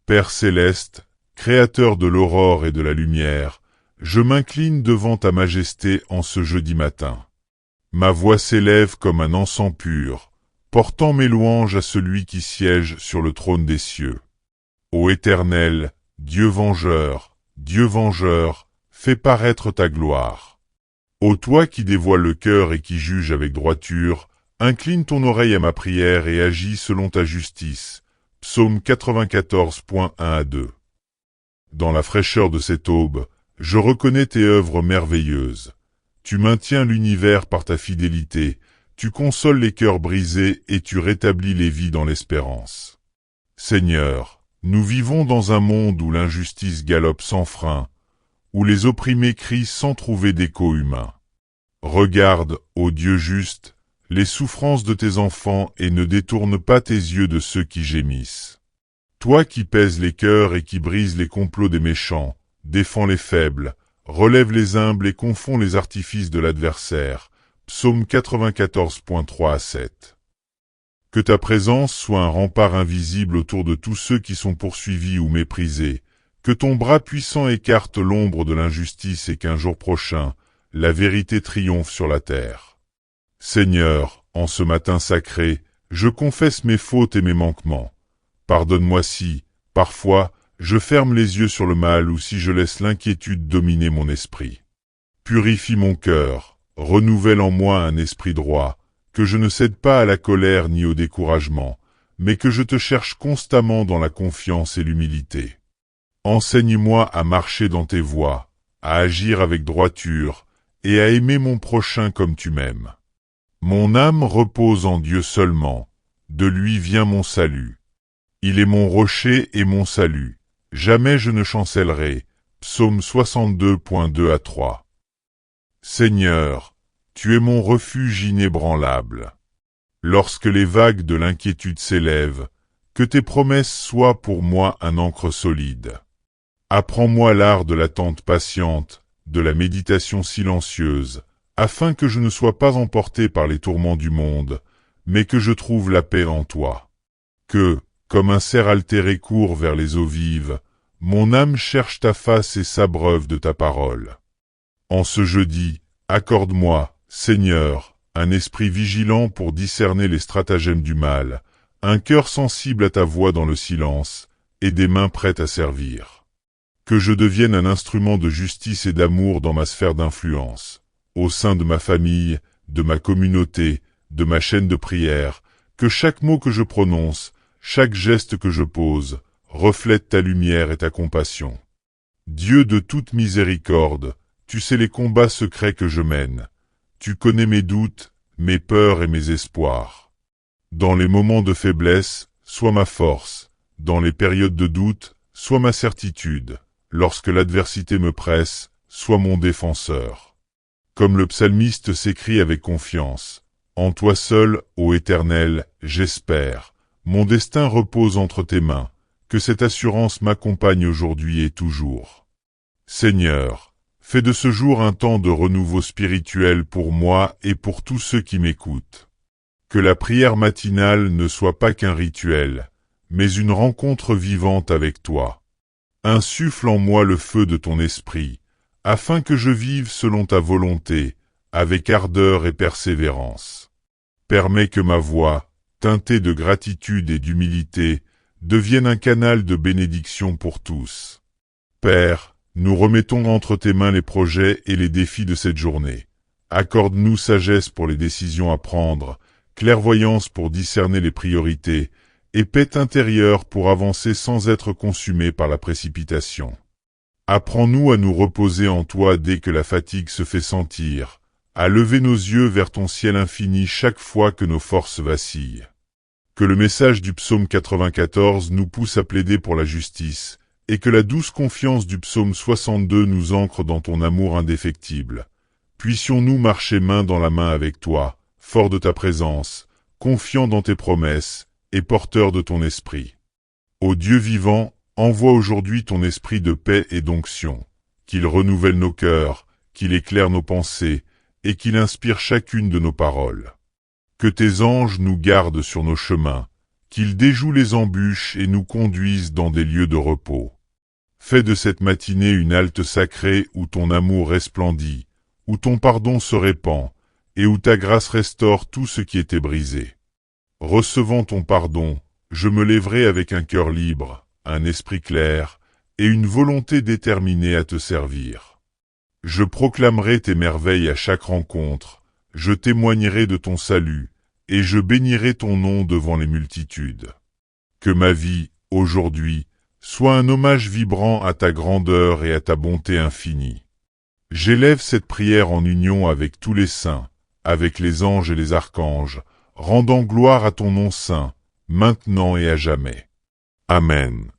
Père céleste, Créateur de l'aurore et de la lumière, je m'incline devant ta majesté en ce jeudi matin. Ma voix s'élève comme un encens pur, portant mes louanges à celui qui siège sur le trône des cieux. Ô Éternel, Dieu vengeur, fais paraître ta gloire. Ô toi qui dévoiles le cœur et qui juges avec droiture, incline ton oreille à ma prière et agis selon ta justice. Psaume 94.1-2. Dans la fraîcheur de cette aube, je reconnais tes œuvres merveilleuses. Tu maintiens l'univers par ta fidélité, tu consoles les cœurs brisés et tu rétablis les vies dans l'espérance. Seigneur, nous vivons dans un monde où l'injustice galope sans frein, où les opprimés crient sans trouver d'écho humain. Regarde, ô Dieu juste, les souffrances de tes enfants et ne détourne pas tes yeux de ceux qui gémissent. Toi qui pèses les cœurs et qui brises les complots des méchants, défends les faibles, relève les humbles et confonds les artifices de l'adversaire. Psaume 94.3-7. Que ta présence soit un rempart invisible autour de tous ceux qui sont poursuivis ou méprisés, que ton bras puissant écarte l'ombre de l'injustice et qu'un jour prochain, la vérité triomphe sur la terre. Seigneur, en ce matin sacré, je confesse mes fautes et mes manquements. Pardonne-moi si, parfois, je ferme les yeux sur le mal ou si je laisse l'inquiétude dominer mon esprit. Purifie mon cœur, renouvelle en moi un esprit droit, que je ne cède pas à la colère ni au découragement, mais que je te cherche constamment dans la confiance et l'humilité. Enseigne-moi à marcher dans tes voies, à agir avec droiture, et à aimer mon prochain comme tu m'aimes. Mon âme repose en Dieu seulement, de lui vient mon salut. Il est mon rocher et mon salut, jamais je ne chancellerai. Psaume 62.2-3. Seigneur, tu es mon refuge inébranlable. Lorsque les vagues de l'inquiétude s'élèvent, que tes promesses soient pour moi un ancre solide. Apprends-moi l'art de l'attente patiente, de la méditation silencieuse, afin que je ne sois pas emporté par les tourments du monde, mais que je trouve la paix en toi. Que, comme un cerf altéré court vers les eaux vives, mon âme cherche ta face et s'abreuve de ta parole. En ce jeudi, accorde-moi, Seigneur, un esprit vigilant pour discerner les stratagèmes du mal, un cœur sensible à ta voix dans le silence, et des mains prêtes à servir. Que je devienne un instrument de justice et d'amour dans ma sphère d'influence, au sein de ma famille, de ma communauté, de ma chaîne de prière, que chaque mot que je prononce, chaque geste que je pose, reflète ta lumière et ta compassion. Dieu de toute miséricorde, tu sais les combats secrets que je mène. Tu connais mes doutes, mes peurs et mes espoirs. Dans les moments de faiblesse, sois ma force. Dans les périodes de doute, sois ma certitude. Lorsque l'adversité me presse, sois mon défenseur. Comme le psalmiste s'écrie avec confiance, « En toi seul, ô Éternel, j'espère. Mon destin repose entre tes mains. Que cette assurance m'accompagne aujourd'hui et toujours. Seigneur, fais de ce jour un temps de renouveau spirituel pour moi et pour tous ceux qui m'écoutent. Que la prière matinale ne soit pas qu'un rituel, mais une rencontre vivante avec toi. Insuffle en moi le feu de ton esprit, afin que je vive selon ta volonté, avec ardeur et persévérance. Permets que ma voix, teintée de gratitude et d'humilité, devienne un canal de bénédiction pour tous. Père, nous remettons entre tes mains les projets et les défis de cette journée. Accorde-nous sagesse pour les décisions à prendre, clairvoyance pour discerner les priorités, et paix intérieure pour avancer sans être consumé par la précipitation. Apprends-nous à nous reposer en toi dès que la fatigue se fait sentir, à lever nos yeux vers ton ciel infini chaque fois que nos forces vacillent. Que le message du psaume 94 nous pousse à plaider pour la justice, et que la douce confiance du psaume 62 nous ancre dans ton amour indéfectible. Puissions-nous marcher main dans la main avec toi, fort de ta présence, confiant dans tes promesses, et porteur de ton esprit. Ô Dieu vivant, envoie aujourd'hui ton esprit de paix et d'onction, qu'il renouvelle nos cœurs, qu'il éclaire nos pensées, et qu'il inspire chacune de nos paroles. Que tes anges nous gardent sur nos chemins, qu'il déjoue les embûches et nous conduise dans des lieux de repos. Fais de cette matinée une halte sacrée où ton amour resplendit, où ton pardon se répand, et où ta grâce restaure tout ce qui était brisé. Recevant ton pardon, je me lèverai avec un cœur libre, un esprit clair, et une volonté déterminée à te servir. Je proclamerai tes merveilles à chaque rencontre, je témoignerai de ton salut, et je bénirai ton nom devant les multitudes. Que ma vie, aujourd'hui, soit un hommage vibrant à ta grandeur et à ta bonté infinie. J'élève cette prière en union avec tous les saints, avec les anges et les archanges, rendant gloire à ton nom saint, maintenant et à jamais. Amen.